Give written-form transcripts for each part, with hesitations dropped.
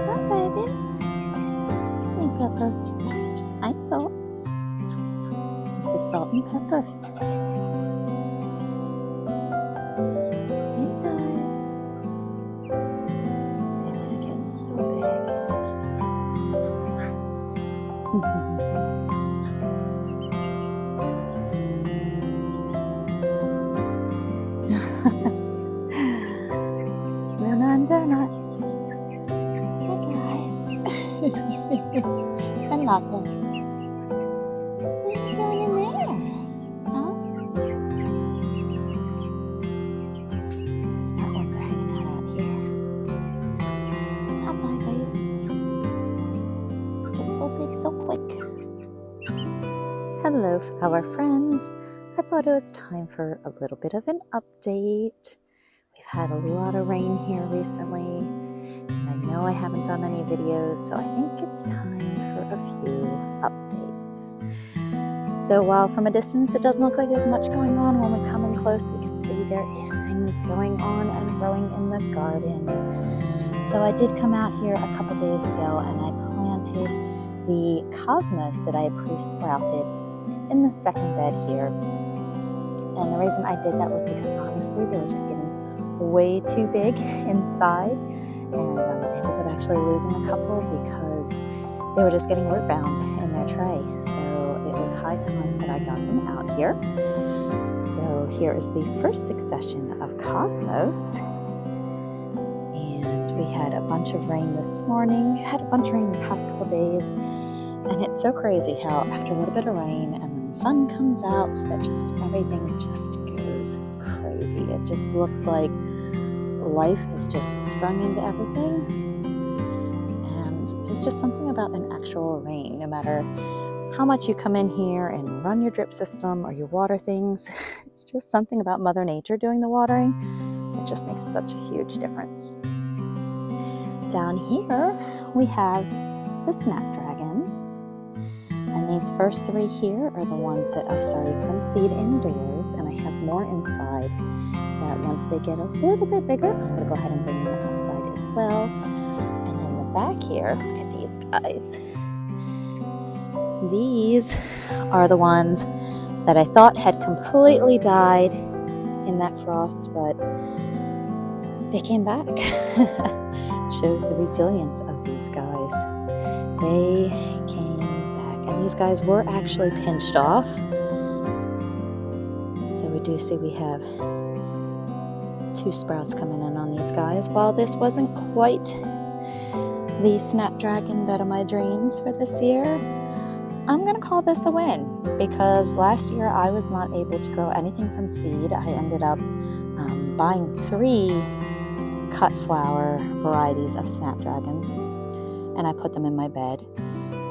Hi, babies. Hey, Pepper. Hi, Salt. This is Salt and Pepper. Hey, guys. Babies are getting so big. Luna and Donut. Hi, guys. And Lotte. What are you doing in there? Huh? Smart ones are hanging out here. Hi, babies. Getting so big so quick. Hello, flower friends. I thought it was time for a little bit of an update. We've had a lot of rain here recently, and I know I haven't done any videos, so I think it's time for a few updates. So while from a distance it doesn't look like there's much going on, when we come in close we can see there is things going on and growing in the garden. So I did come out here a couple days ago and I planted the cosmos that I had pre-sprouted in the second bed here. And the reason I did that was because honestly they were just getting way too big inside, and I ended up actually losing a couple because they were just getting root bound in their tray. So it was high time that I got them out here. So here is the first succession of cosmos, and we had a bunch of rain this morning. We had a bunch of rain the past couple days, and it's so crazy how after a little bit of rain and then the sun comes out that just everything just goes crazy. It just looks like life has just sprung into everything, and there's just something about an actual rain. No matter how much you come in here and run your drip system or you water things, it's just something about Mother Nature doing the watering that just makes such a huge difference. Down here we have the snapdragons, and these first three here are the ones that I started from seed indoors, and I have more inside that once they get a little bit bigger, I'm going to go ahead and bring them outside as well. And then the back here, look at these guys. These are the ones that I thought had completely died in that frost, but they came back. Shows the resilience of these guys. They came back, and these guys were actually pinched off. So we do see we have 2 sprouts coming in on these guys. While this wasn't quite the snapdragon bed of my dreams for this year, I'm going to call this a win, because last year I was not able to grow anything from seed. I ended up buying 3 cut flower varieties of snapdragons, and I put them in my bed.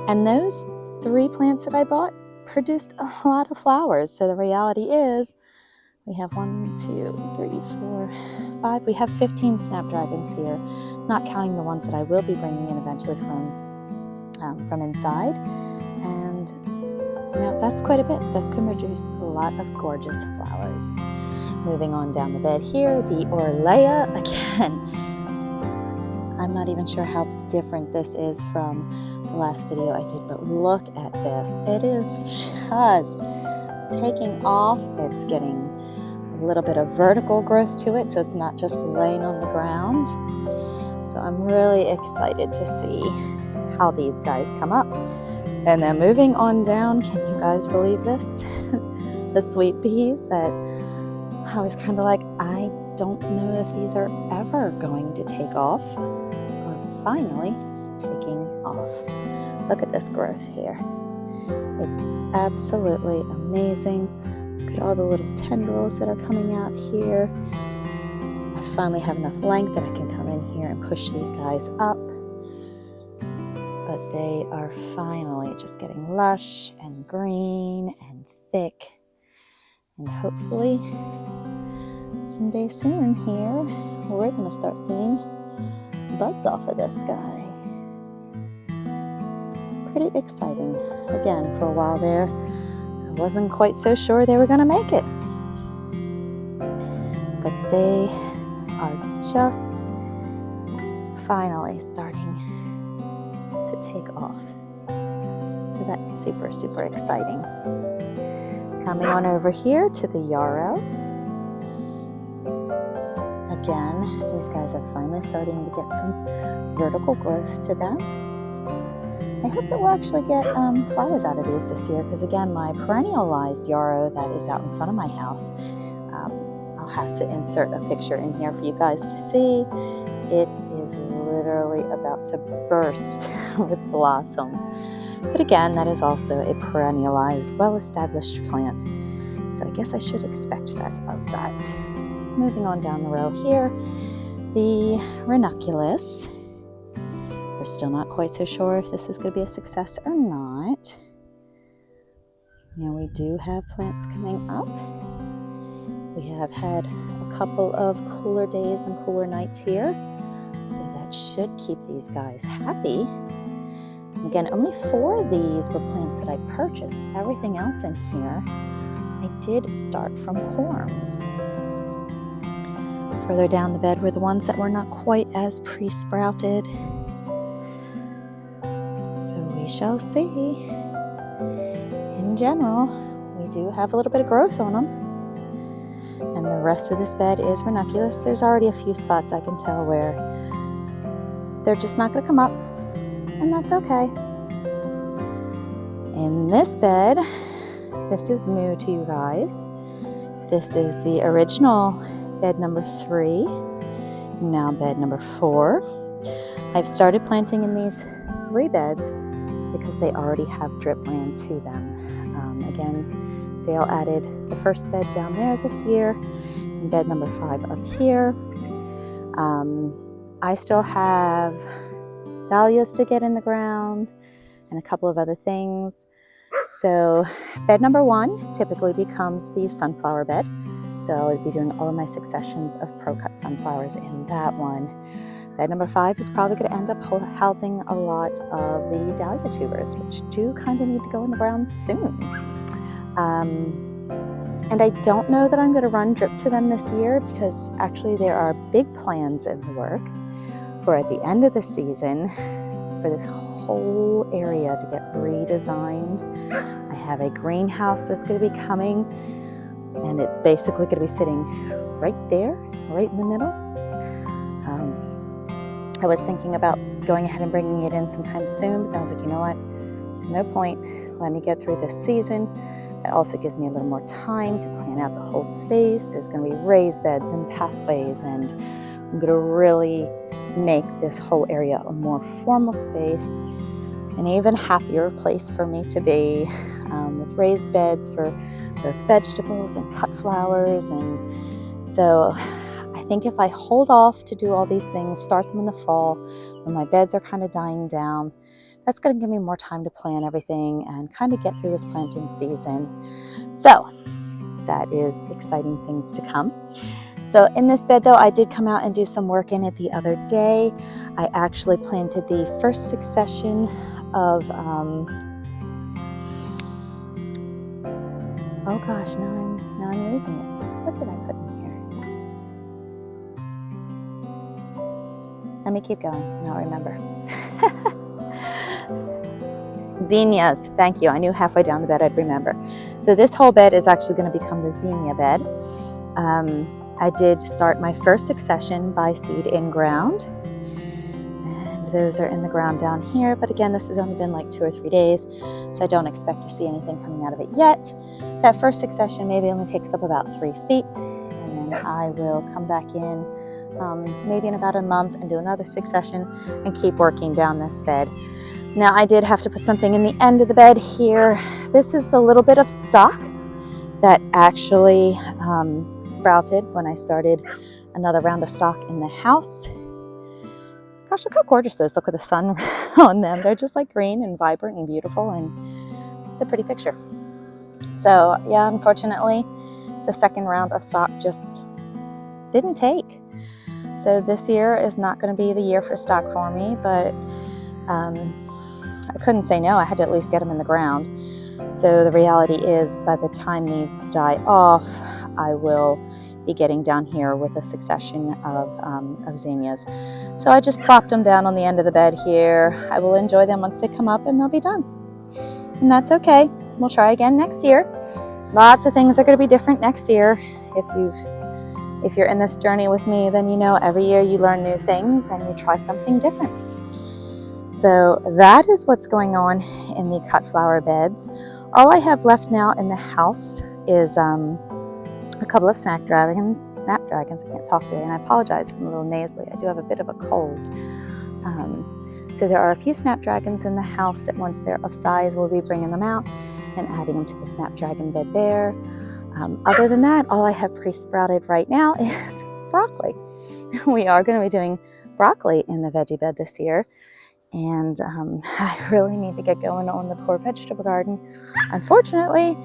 And those 3 plants that I bought produced a lot of flowers. So the reality is we have 1, 2, 3, 4, 5. We have 15 snapdragons here, not counting the ones that I will be bringing in eventually from inside. And that's quite a bit. That's going to produce a lot of gorgeous flowers. Moving on down the bed here, the Orlaya again. I'm not even sure how different this is from the last video I did, but look at this. It is just taking off. It's getting a little bit of vertical growth to it, so it's not just laying on the ground. So I'm really excited to see how these guys come up. And then moving on down, can you guys believe this? The sweet peas that I was kind of like, I don't know if these are ever going to take off, or finally taking off. Look at this growth here. It's absolutely amazing. Look at all the little tendrils that are coming out here. I finally have enough length that I can come in here and push these guys up. But they are finally just getting lush and green and thick. And hopefully someday soon here, we're going to start seeing buds off of this guy. Pretty exciting. Again, for a while there, I wasn't quite so sure they were going to make it. But they are just finally starting to take off. So that's super, super exciting. Coming on over here to the yarrow. Again, these guys are finally starting to get some vertical growth to them. I hope that we'll actually get flowers out of these this year, because again, my perennialized yarrow that is out in front of my house, I'll have to insert a picture in here for you guys to see. It is literally about to burst with blossoms. But again, that is also a perennialized, well-established plant. So I guess I should expect that of that. Moving on down the row here, the Ranunculous. We're still not quite so sure if this is going to be a success or not. Now we do have plants coming up. We have had a couple of cooler days and cooler nights here, so that should keep these guys happy. And again, only 4 of these were plants that I purchased. Everything else in here I did start from corms. Further down the bed were the ones that were not quite as pre-sprouted. So we shall see. In general, we do have a little bit of growth on them. And the rest of this bed is Ranunculous. There's already a few spots I can tell where they're just not going to come up, and that's okay. In this bed, this is new to you guys. This is the original bed number 3, now bed number 4. I've started planting in these 3 beds because they already have drip land to them. Again, Dale added the first bed down there this year, and bed number 5 up here. I still have dahlias to get in the ground and a couple of other things. So bed number 1 typically becomes the sunflower bed. So I'll be doing all of my successions of pro-cut sunflowers in that one. Bed number 5 is probably going to end up housing a lot of the dahlia tubers, which do kind of need to go in the ground soon. And I don't know that I'm going to run drip to them this year, because actually there are big plans in the work for at the end of the season for this whole area to get redesigned. I have a greenhouse that's going to be coming, and it's basically going to be sitting right there, right in the middle. I was thinking about going ahead and bringing it in sometime soon, but I was like, you know what, there's no point. Let me get through this season. It also gives me a little more time to plan out the whole space. There's going to be raised beds and pathways, and I'm going to really make this whole area a more formal space, an even happier place for me to be, with raised beds for both vegetables and cut flowers. And so I think if I hold off to do all these things, start them in the fall when my beds are kind of dying down, that's going to give me more time to plan everything and kind of get through this planting season. So that is exciting things to come. So in this bed though, I did come out and do some work in it the other day. I actually planted the first succession of, oh gosh, now I'm losing it. What did I put in here? Let me keep going, and I'll remember. Zinnias, thank you. I knew halfway down the bed I'd remember. So this whole bed is actually going to become the zinnia bed. I did start my first succession by seed in ground, and those are in the ground down here. But again, this has only been like 2 or 3 days, so I don't expect to see anything coming out of it yet. That first succession maybe only takes up about 3 feet, and then I will come back in maybe in about a month and do another succession and keep working down this bed. Now I did have to put something in the end of the bed here. This is the little bit of stock that actually sprouted when I started another round of stock in the house. Gosh, look how gorgeous those look with the sun on them. They're just like green and vibrant and beautiful, and it's a pretty picture. So yeah, unfortunately, the second round of stock just didn't take. So this year is not going to be the year for stock for me, but I couldn't say no. I had to at least get them in the ground. So the reality is, by the time these die off, I will be getting down here with a succession of zinnias. So I just plopped them down on the end of the bed here. I will enjoy them once they come up and they'll be done. And that's okay. We'll try again next year. Lots of things are going to be different next year. If you're in this journey with me, then you know every year you learn new things and you try something different. So that is what's going on in the cut flower beds. All I have left now in the house is a couple of snapdragons. I can't talk today, and I apologize if I'm a little nasally. I do have a bit of a cold. So there are a few snapdragons in the house that once they're of size, we'll be bringing them out and adding them to the snapdragon bed there. Other than that, all I have pre-sprouted right now is broccoli. We are going to be doing broccoli in the veggie bed this year. And I really need to get going on the poor vegetable garden. Unfortunately,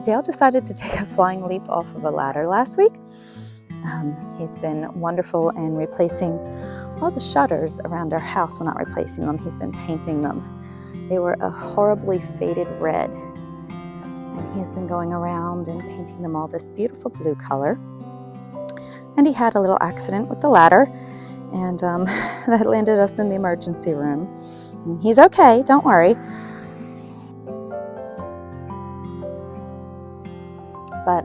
Dale decided to take a flying leap off of a ladder last week. He's been wonderful in replacing all the shutters around our house. Well, not replacing them, he's been painting them. They were a horribly faded red. And he's been going around and painting them all this beautiful blue color. And he had a little accident with the ladder, and that landed us in the emergency room. And he's okay, don't worry. But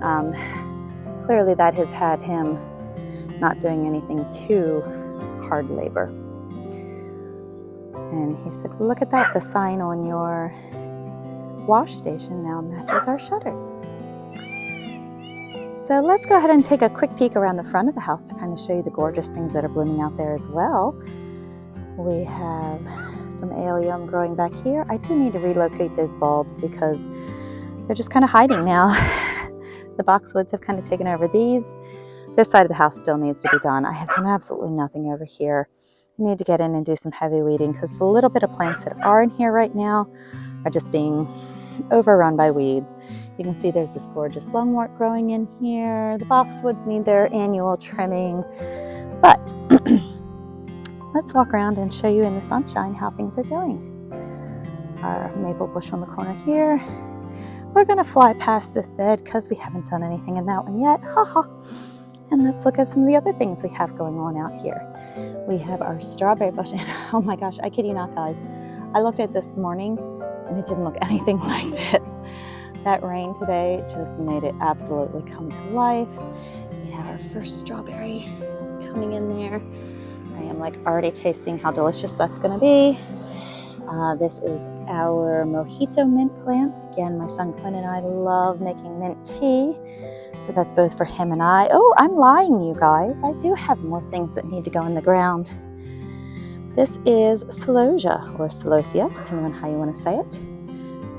clearly that has had him not doing anything too hard labor. And he said, look at that, the sign on your wash station now matches our shutters. So let's go ahead and take a quick peek around the front of the house to kind of show you the gorgeous things that are blooming out there as well. We have some allium growing back here. I do need to relocate those bulbs because they're just kind of hiding now. The boxwoods have kind of taken over these. This side of the house still needs to be done. I have done absolutely nothing over here. I need to get in and do some heavy weeding because the little bit of plants that are in here right now are just being overrun by weeds. You can see there's this gorgeous lungwort growing in here. The boxwoods need their annual trimming. But let's walk around and show you in the sunshine how things are doing. Our maple bush on the corner here. We're going to fly past this bed because we haven't done anything in that one yet. And let's look at some of the other things we have going on out here. We have our strawberry bush. And oh my gosh, I kid you not, guys. I looked at it this morning and it didn't look anything like this. That rain today just made it absolutely come to life. We have our first strawberry coming in there. I am like already tasting how delicious that's going to be. This is our mojito mint plant. Again, my son Quinn and I love making mint tea. So that's both for him and I. Oh, I'm lying, you guys. I do have more things that need to go in the ground. This is celosia, or celosia, depending on how you want to say it.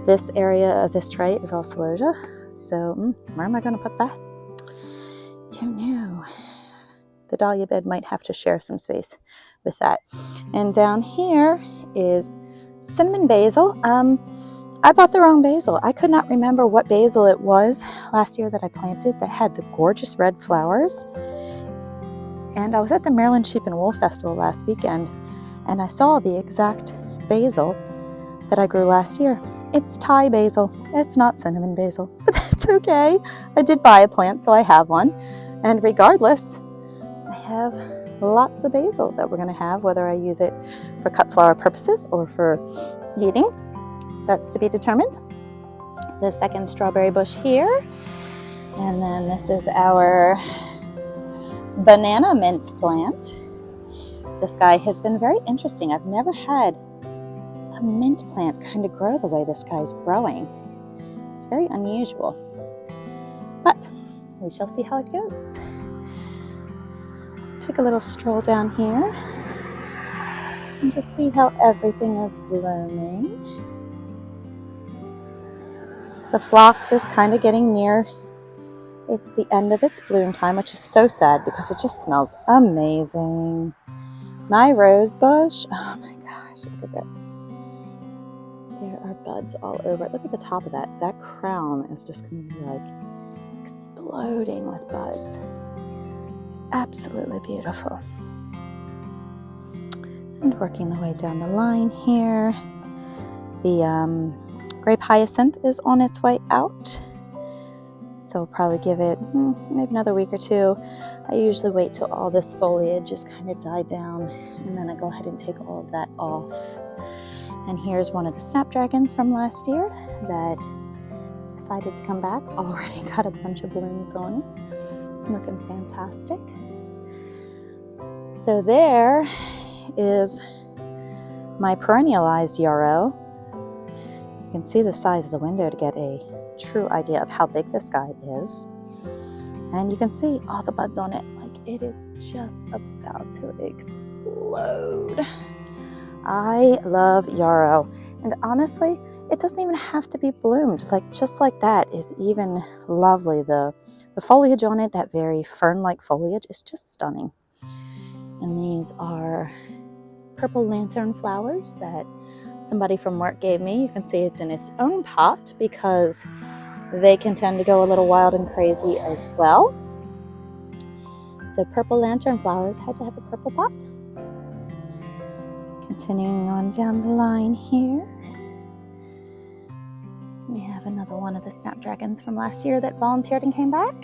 This area of this tray is all celosia. So where am I going to put that? Don't know. The dahlia bed might have to share some space with that. And down here is cinnamon basil. I bought the wrong basil. I could not remember what basil it was last year that I planted that had the gorgeous red flowers. And I was at the Maryland Sheep and Wool Festival last weekend, and I saw the exact basil that I grew last year. It's Thai basil. It's not cinnamon basil, but that's okay. I did buy a plant, so I have one. And regardless, I have lots of basil that we're going to have, whether I use it for cut flower purposes or for eating. That's to be determined. The second strawberry bush here. And then this is our banana mint plant. This guy has been very interesting. I've never had a mint plant kind of grow the way this guy's growing. It's very unusual. But we shall see how it goes. Take a little stroll down here and just see how everything is blooming. The phlox is kind of getting near the end of its bloom time, which is so sad because it just smells amazing. My rose bush, oh my gosh, look at this. There are buds all over it. Look at the top of that. That crown is just going to be like exploding with buds. It's absolutely beautiful. And working the way down the line here, the grape hyacinth is on its way out. So we'll probably give it maybe another week or two. I usually wait till all this foliage just kind of died down, and then I go ahead and take all of that off. And here's one of the snapdragons from last year that decided to come back. Already got a bunch of blooms on it. Looking fantastic. So there is my perennialized yarrow. You can see the size of the window to get a true idea of how big this guy is. And you can see all the buds on it. Like, it is just about to explode. I love yarrow. And honestly, it doesn't even have to be bloomed. Like, just like that is even lovely. The foliage on it, that very fern-like foliage, is just stunning. And these are purple lantern flowers that somebody from work gave me. You can see it's in its own pot because they can tend to go a little wild and crazy as well. So purple lantern flowers had to have a purple pot. Continuing on down the line here, we have another one of the snapdragons from last year that volunteered and came back.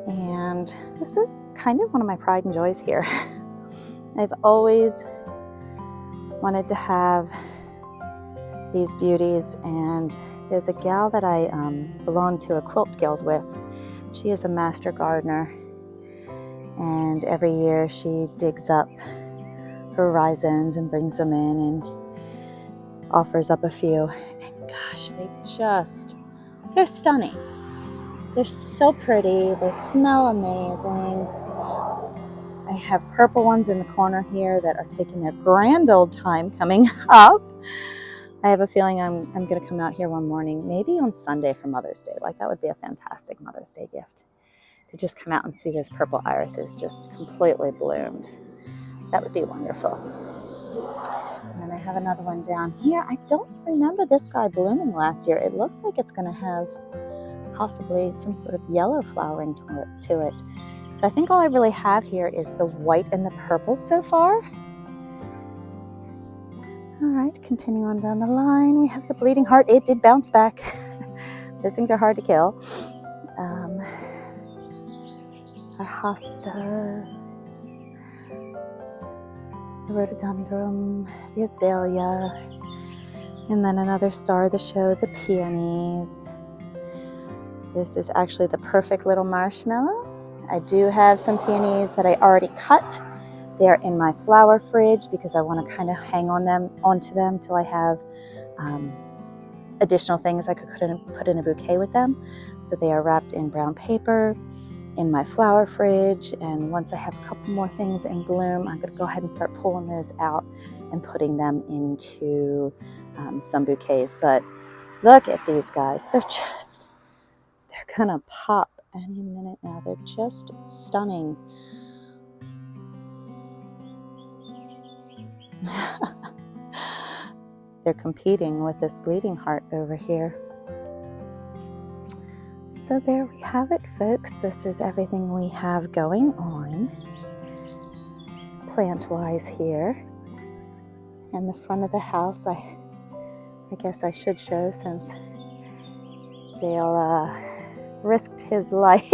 And this is kind of one of my pride and joys here. I've always wanted to have these beauties, and there's a gal that I belong to a quilt guild with. She is a master gardener, and every year she digs up her rhizomes and brings them in and offers up a few. And gosh, they're stunning. They're so pretty. They smell amazing. I have purple ones in the corner here that are taking their grand old time coming up. I have a feeling I'm going to come out here one morning, maybe on Sunday for Mother's Day. Like, that would be a fantastic Mother's Day gift, to just come out and see those purple irises just completely bloomed. That would be wonderful. And then I have another one down here. I don't remember this guy blooming last year. It looks like it's going to have possibly some sort of yellow flowering to it. So I think all I really have here is the white and the purple so far. All right, continuing on down the line, we have the bleeding heart. It did bounce back. Those things are hard to kill. Our hostas, the rhododendron, the azalea, and then another star of the show, the peonies. This is actually the perfect little marshmallow. I do have some peonies that I already cut. They're in my flower fridge because I want to kind of hang onto them till I have additional things I could put in a bouquet with them. So they are wrapped in brown paper in my flower fridge, and once I have a couple more things in bloom, I'm going to go ahead and start pulling those out and putting them into some bouquets. But look at these guys. They're gonna pop any minute now. They're just stunning. They're competing with this bleeding heart over here. So there we have it, folks. This is everything we have going on plant-wise here. And the front of the house, I guess I should show, since Dale risked his life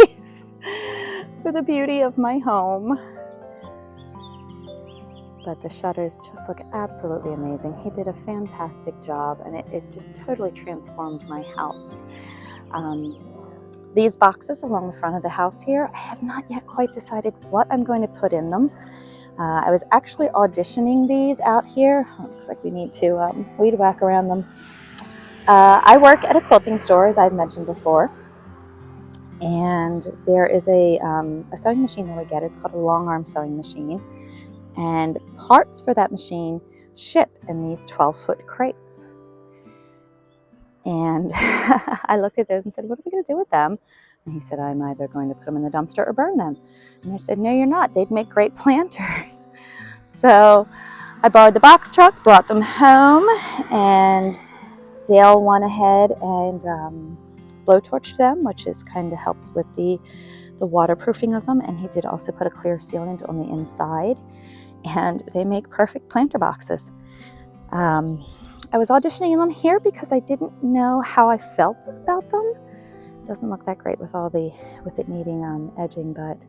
for the beauty of my home. But the shutters just look absolutely amazing. He did a fantastic job, and it just totally transformed my house. These boxes along the front of the house here, I have not yet quite decided what I'm going to put in them. I was actually auditioning these out here. Oh, looks like we need to weed whack around them. I work at a quilting store, as I've mentioned before, and there is a sewing machine that we get. It's called a long arm sewing machine, and parts for that machine ship in these 12-foot crates. And I looked at those and said, what are we going to do with them? And he said, I'm either going to put them in the dumpster or burn them. And I said, no, you're not. They'd make great planters. So I borrowed the box truck, brought them home, and Dale went ahead and blowtorched them, which is kind of helps with the waterproofing of them. And he did also put a clear sealant on the inside, and they make perfect planter boxes. I was auditioning them here because I didn't know how I felt about them. Doesn't look that great with it needing edging, but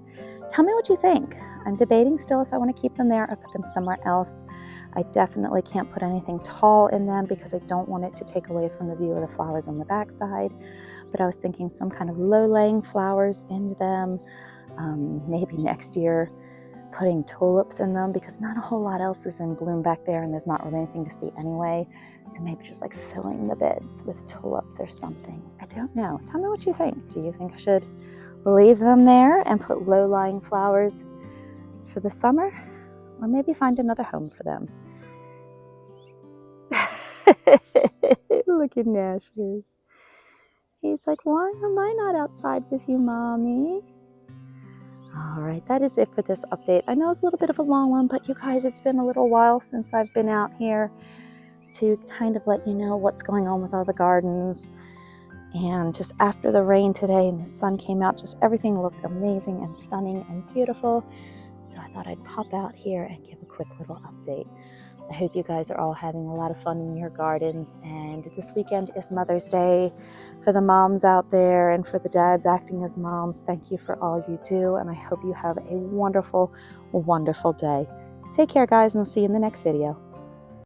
tell me what you think. I'm debating still if I want to keep them there or put them somewhere else. I definitely can't put anything tall in them because I don't want it to take away from the view of the flowers on the backside. But I was thinking some kind of low-laying flowers into them. Maybe next year putting tulips in them because not a whole lot else is in bloom back there and there's not really anything to see anyway. So maybe just like filling the beds with tulips or something. I don't know. Tell me what you think. Do you think I should leave them there and put low-lying flowers for the summer? Or maybe find another home for them? Look at Nashers. He's like, why am I not outside with you, Mommy? All right, that is it for this update. I know it's a little bit of a long one, but you guys, it's been a little while since I've been out here to kind of let you know what's going on with all the gardens. And just after the rain today and the sun came out, just everything looked amazing and stunning and beautiful. So I thought I'd pop out here and give a quick little update. I hope you guys are all having a lot of fun in your gardens, and this weekend is Mother's Day. For the moms out there and for the dads acting as moms, thank you for all you do, and I hope you have a wonderful, wonderful day. Take care, guys, and I'll see you in the next video.